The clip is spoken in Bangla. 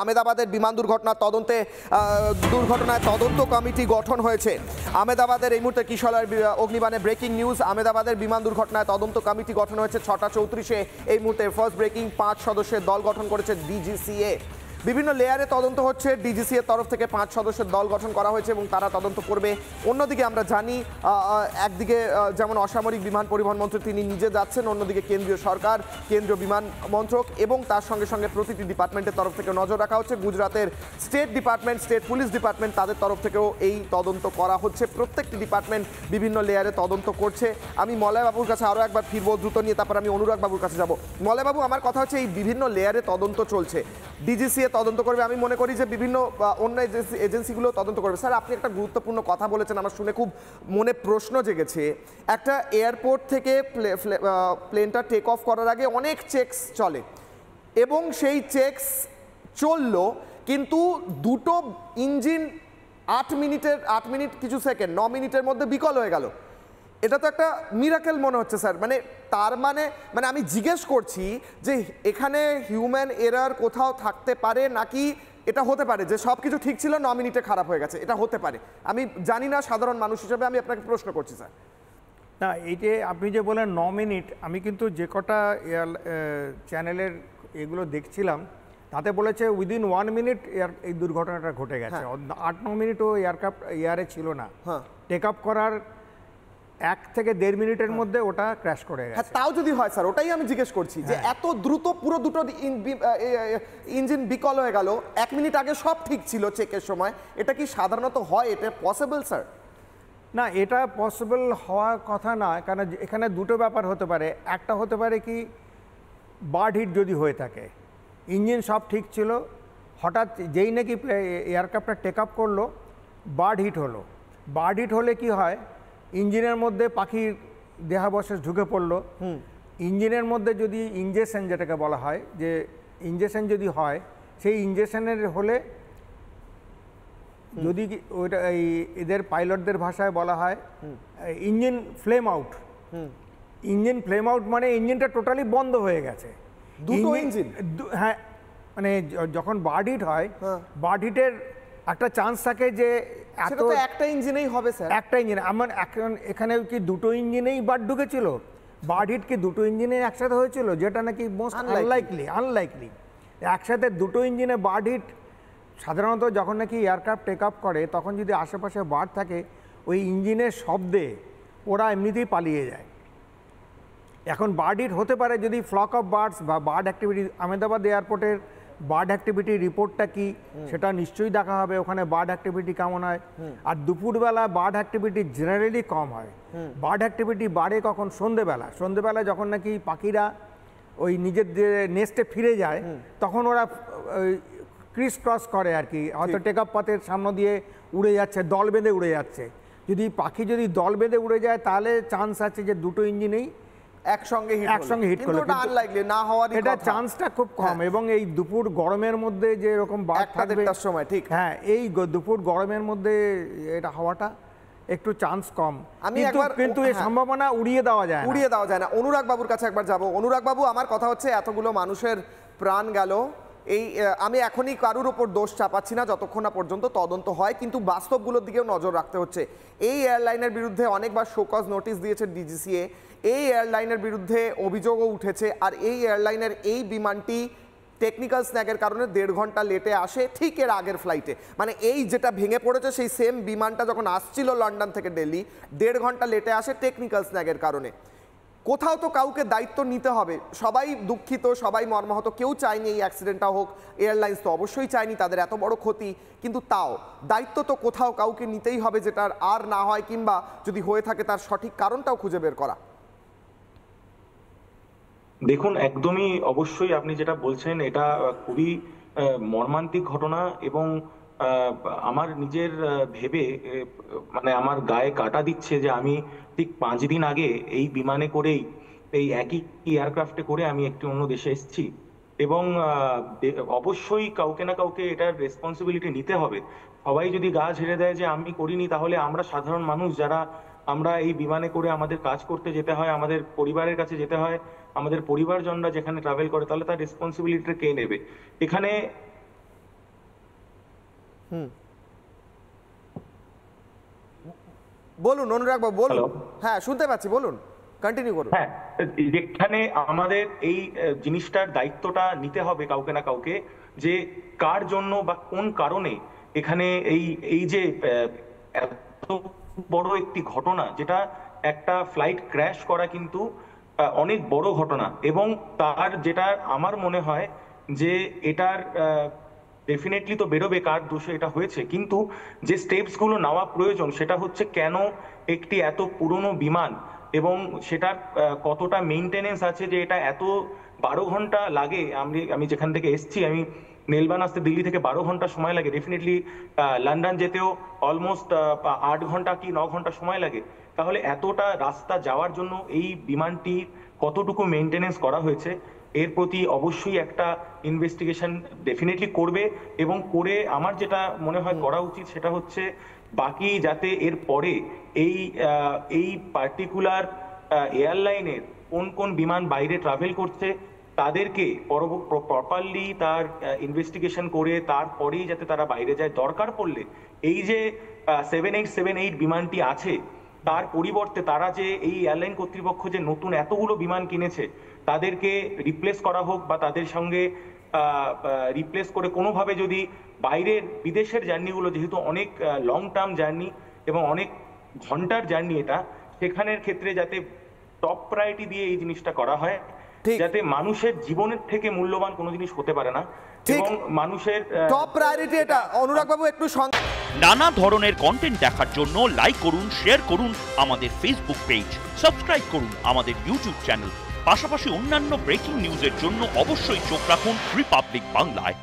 আহমেদাবাদের বিমান দুর্ঘটনায় তদন্ত কমিটি গঠন হয়েছে। আহমেদাবাদের এই মুহূর্তে কিশলয়ের অগ্নিবাণে ব্রেকিং নিউজ। আহমেদাবাদের বিমান দুর্ঘটনায় তদন্ত কমিটি গঠন হয়েছে 6:34-এ। এই মুহূর্তে ফার্স্ট ব্রেকিং 5 সদস্যের দল গঠন করেছে ডিজিসিএ। বিভিন্ন লেয়ারে তদন্ত হচ্ছে। ডিজিসিএর তরফ থেকে 5 সদস্যের দল গঠন করা হয়েছে এবং তারা তদন্ত করবে। অন্যদিকে আমরা জানি একদিকে যেমন অসামরিক বিমান পরিবহন মন্ত্রী তিনি নিজে যাচ্ছেন, অন্যদিকে কেন্দ্রীয় সরকার, কেন্দ্রীয় বিমান মন্ত্রক এবং তার সঙ্গে সঙ্গে প্রতিটি ডিপার্টমেন্টের তরফ থেকে নজর রাখা হচ্ছে। গুজরাতের state department, state police department তাদের তরফ থেকেও এই তদন্ত করা হচ্ছে। প্রত্যেকটি ডিপার্টমেন্ট বিভিন্ন লেয়ারে তদন্ত করছে। আমি মলয় বাবুর কাছে আরও একবার ফিরবো দ্রুত নিয়ে, তারপর আমি অনুরাগ বাবুর কাছে যাব। মলয় বাবু, আমার কথা হচ্ছে এই বিভিন্ন লেয়ারে তদন্ত চলছে, ডিজিসিএ তদন্ত করবে, আমি মনে করি যে বিভিন্ন অন্য এজেন্সিগুলো তদন্ত করবে। স্যার, আপনি একটা গুরুত্বপূর্ণ কথা বলেছেন, আমার শুনে খুব মনে প্রশ্ন জেগেছে। একটা এয়ারপোর্ট থেকে প্লেনটা টেক অফ করার আগে অনেক চেকস চলে এবং সেই চেকস চললো, কিন্তু দুটো ইঞ্জিন 8 মিনিট কিছু সেকেন্ড 9 মিনিটের মধ্যে বিকল হয়ে গেল। এটা তো একটা মিরাকেল মনে হচ্ছে স্যার। তার মানে আমি জিজ্ঞেস করছি যে এখানে হিউম্যান এরার কোথাও থাকতে পারে নাকি এটা হতে পারে যে সব কিছু ঠিক ছিল 9 মিনিটে খারাপ হয়ে গেছে? এটা হতে পারে, আমি জানি না, সাধারণ মানুষ হিসেবে আমি আপনাকে প্রশ্ন করছি স্যার। না, এই যে আপনি যে বলেন 9 মিনিট, আমি কিন্তু যে কটা চ্যানেলের এগুলো দেখছিলাম তাতে বলেছে উইদিন 1 মিনিট এই দুর্ঘটনাটা ঘটে গেছে। 8-9 মিনিটও এয়ারক্রাফট এয়ারে ছিল না, টেক আপ করার 1 থেকে 1.5 মিনিটের মধ্যে ওটা ক্র্যাশ করে গেছে। হ্যাঁ, তাও যদি হয় স্যার, ওটাই আমি জিজ্ঞেস করছি যে এত দ্রুত পুরো দুটো ইঞ্জিন বিকল হয়ে গেল, 1 মিনিট আগে সব ঠিক ছিল চেকের সময়, এটা কি সাধারণত হয়? এটা পসিবল স্যার? না, এটা পসিবল হওয়ার কথা না, কারণ এখানে দুটো ব্যাপার হতে পারে। একটা হতে পারে কি বার্ড হিট যদি হয়ে থাকে, ইঞ্জিন সব ঠিক ছিল, হঠাৎ যেই নাকি এয়ারক্রাফটটা টেক আপ করলো বার্ড হিট হলো। বার্ড হিট হলে কি হয়, ইঞ্জিনের মধ্যে পাখির দেহাবশেষ ঢুকে পড়লো। ইঞ্জিনের মধ্যে যদি ইঞ্জেকশন যেটাকে বলা হয়, যে ইঞ্জেকশন যদি হয়, সেই ইঞ্জেকশনের হলে যদি ওইটা এদের পাইলটদের ভাষায় বলা হয় engine flame out. Engine flame out মানে ইঞ্জিনটা টোটালি বন্ধ হয়ে গেছে। দুটো ইঞ্জিন? হ্যাঁ, মানে যখন বার্ড হিট হয়, বার্ড হিটের একটা চান্স থাকে যে একটা ইঞ্জিনেই হবে স্যার, একটা ইঞ্জিন। আমার এখানে কি দুটো ইঞ্জিনেই বার্ড ঢুকেছিল? বার্ড হিট কি দুটো ইঞ্জিনে একসাথে হয়েছিল? যেটা নাকি মোস্ট আনলাইকলি। একসাথে দুটো ইঞ্জিনে বার্ড হিট সাধারণত যখন নাকি এয়ারক্রাফট টেক আপ করে, তখন যদি আশেপাশে বার্ড থাকে, ওই ইঞ্জিনের শব্দে ওরা এমনিতেই পালিয়ে যায়। এখন বার্ড হিট হতে পারে যদি ফ্লক অফ বার্ডস বা বার্ড অ্যাক্টিভিটি, আহমেদাবাদ এয়ারপোর্টের বার্ড অ্যাক্টিভিটি রিপোর্টটা কি সেটা নিশ্চয়ই দেখা হবে, ওখানে বার্ড অ্যাক্টিভিটি কেমন হয়। আর দুপুরবেলা বার্ড অ্যাক্টিভিটি জেনারেলি কম হয়। বার্ড অ্যাক্টিভিটি বাড়ে কখন? সন্ধেবেলা যখন নাকি পাখিরা ওই নিজের নেস্টে ফিরে যায়, তখন ওরা ক্রিস ক্রস করে আর কি, হয়তো টেক আপ পথের সামনে দিয়ে উড়ে যাচ্ছে, দল বেঁধে উড়ে যাচ্ছে। যদি পাখি দল বেঁধে উড়ে যায়, তাহলে চান্স আছে যে দুটো ইঞ্জিনেই একসঙ্গে হিট করলে, এটা চান্সটা খুব কম। এবং এই দুপুর গরমের মধ্যে যে এরকম বার্ড থাকবে সময়, ঠিক, হ্যাঁ, এই দুপুর গরমের মধ্যে এটা হওয়াটা একটু চান্স কম। কিন্তু এই সম্ভাবনা উড়িয়ে দেওয়া যায় না। অনুরাগ বাবুর কাছে একবার যাব। অনুরাগ বাবু, আমার কথা হচ্ছে এতগুলো মানুষের প্রাণ গেল, আমি এখনই কারুর ওপর দোষ চাপাচ্ছি না যতক্ষণ না পর্যন্ত তদন্ত হয়, কিন্তু বাস্তবগুলোর দিকেও নজর রাখতে হচ্ছে। এই এয়ারলাইনের বিরুদ্ধে অনেকবার শোকজ নোটিশ দিয়েছে ডিজিসিএ, এই এয়ারলাইনের বিরুদ্ধে অভিযোগও উঠেছে। আর এই এয়ারলাইনের এই বিমানটি টেকনিক্যাল স্ন্যাগের কারণে 1.5 ঘন্টা লেটে আসে ঠিক এর আগের ফ্লাইটে। এই যেটা ভেঙে পড়েছে সেই সেম বিমানটা যখন আসছিল লন্ডন থেকে দিল্লি, 1.5 ঘন্টা লেটে আসে টেকনিক্যাল স্ন্যাগের কারণে। কোথাও তো কাউকে দায়িত্ব নিতে হবে। সবাই দুঃখিত, সবাই মর্মাহত, কেউ চায়নি এই অ্যাক্সিডেন্টটা হোক, এয়ারলাইন্স তো অবশ্যই চায়নি, তাদের এত বড় ক্ষতি, কিন্তু তাও দায়িত্ব তো কোথাও কাউকে নিতেই হবে, যেটার আর না হয়, কিংবা যদি হয়ে থাকে তার সঠিক কারণটাও খুঁজে বের করা। দেখুন, একদমই অবশ্যই আপনি যেটা বলছেন এটা খুবই মর্মান্তিক ঘটনা, এবং আমার নিজের ভেবে আমার গায়ে কাঁটা দিচ্ছে যে আমি ঠিক 5 দিন আগে এই বিমানে করেই, এই একই এয়ারক্রাফটে করে আমি একটি অন্য দেশে এসেছি, এবং অবশ্যই কাউকে না কাউকে এটার রেসপন্সিবিলিটি নিতে হবে। সবাই যদি গা ঝেড়ে দেয় যে আমি করিনি, তাহলে আমরা সাধারণ মানুষ যারা আমরা এই বিমানে করে আমাদের কাজ করতে যেতে হয়, আমাদের পরিবারের কাছে যেতে হয়, আমাদের পরিবারজনরা যেখানে ট্রাভেল করে, তাহলে তার রেসপন্সিবিলিটি কে নেবে? এখানে বলুন অনুরাগ বাবু বলুন। Hello? হ্যাঁ শুনতে পাচ্ছি, বলুন, কন্টিনিউ করুন। হ্যাঁ, যেখানে আমাদের এই জিনিসটার দায়িত্বটা নিতে হবে কাউকে না কাউকে, যে কার জন্য বা কোন কারণে এখানে এই এই যে এত বড় একটি ঘটনা, যেটা একটা ফ্লাইট ক্র্যাশ করা কিন্তু অনেক বড় ঘটনা, এবং তার যেটা আমার মনে হয় যে এটার ডেফিনেটলি তো বেরোবে কার দোষে এটা হয়েছে, কিন্তু যে স্টেপস গুলো নেওয়া প্রয়োজন সেটা হচ্ছে কেন একটি এত পুরনো বিমান এবং সেটার কতটা মেইনটেনেন্স আছে যে এটা এত 12 ঘন্টা লাগে। আমি যেখান থেকে এসছি, আমি মেলবার্ন আসতে দিল্লি থেকে 12 ঘন্টা সময় লাগে, ডেফিনেটলি লন্ডন যেতেও অলমোস্ট 8 ঘন্টা কি 9 ঘন্টা সময় লাগে। তাহলে এতটা রাস্তা যাওয়ার জন্য এই বিমানটি কতটুকু মেইনটেনেন্স করা হয়েছে এর প্রতি অবশ্যই একটা ইনভেস্টিগেশন ডেফিনেটলি করবে, এবং করে আমার যেটা মনে হয় করা উচিত সেটা হচ্ছে বাকি যাতে এর পরে এই পার্টিকুলার এয়ারলাইনের কোন কোন বিমান বাইরে ট্রাভেল করছে তাদেরকে প্রপারলি তার ইনভেস্টিগেশন করে তারপরেই যাতে তারা বাইরে যায়। দরকার পড়লে এই যে 7878 বিমানটি আছে তার পরিবর্তে তারা যে এই এয়ারলাইন কর্তৃপক্ষ যে নতুন এতগুলো বিমান কিনেছে তাদেরকে রিপ্লেস করা হোক, বা তাদের সঙ্গে রিপ্লেস করে কোনোভাবে যদি বাইরের বিদেশের জার্নিগুলো, যেহেতু অনেক লং টার্ম জার্নি এবং অনেক ঘন্টার জার্নি এটা, সেখানের ক্ষেত্রে যাতে টপ প্রায়োরিটি দিয়ে এই জিনিসটা করা হয়, ঠিক। যাতে মানুষের জীবনের থেকে মূল্যবান কোনো জিনিস হতে পারে না, ঠিক। এবং মানুষের টপ প্রায়োরিটি এটা। অনুরাগ বাবু একটু নানা ধরনের কন্টেন্ট দেখার জন্য লাইক করুন, শেয়ার করুন আমাদের ফেসবুক পেজ, সাবস্ক্রাইব করুন আমাদের ইউটিউব চ্যানেল। পাশাপাশি অন্যান্য ব্রেকিং নিউজের জন্য অবশ্যই চোখ রাখুন রিপাবলিক বাংলায়।